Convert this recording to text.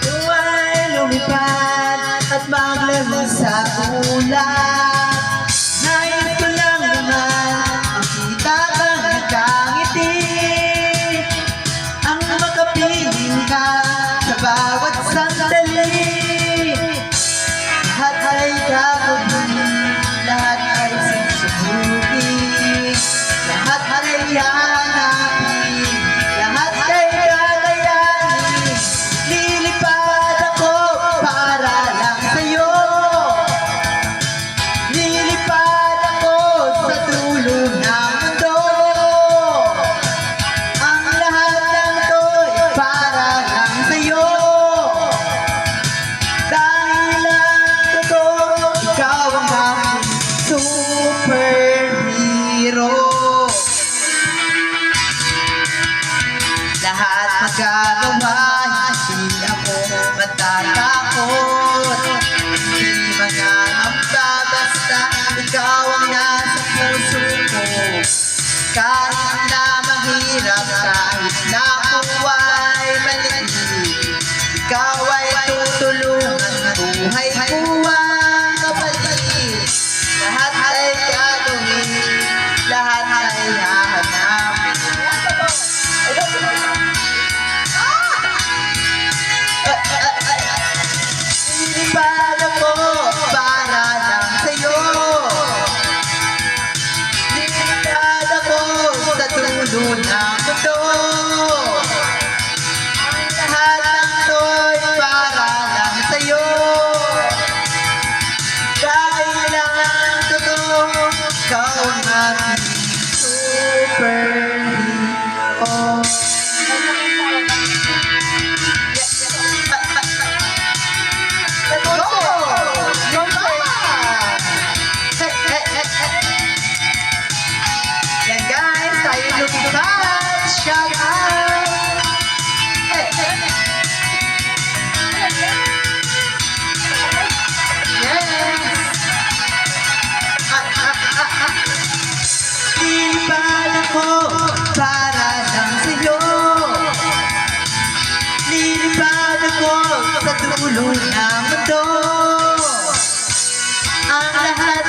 Kung ay lumipad at maglaro sa ulan, nais ko lang naman makita kang nakangiti, ang makapiling ka sa bawat sandali. Lahat ay gagawin, lahat ay susubukin, lahat ay hahanapin, lahat ay gagayanin. Lilipad ako para lang sa'yo, lilipad ako sa dulo ng mundo. Ang lahat ng to'y para lang sa'yo, dahil lang totoo, ikaw ang aking superhero. Lahat magagawa, hindi ako matatakot. Hindi mangangamba basta ikaw ang nasa puso ko. Kahit na mahirap, kahit na ako ay maliit, ikaw ay tutulungan, buhay ko ang kapalit. Lahat ay gagawin, lahat ay hahanapin. Lilipad ako para lang sa'yo, lilipad ako sa dulo ng mundo. Ang lahat ng to'y para lang sa'yo, dahil lang totoo, ikaw ang aking superhero. Let's go! Yan guys, tayo lumipad. Shout out! Lilipad ako para lang sa'yo, lilipad ako sa dulo ng mundo. Ang lahat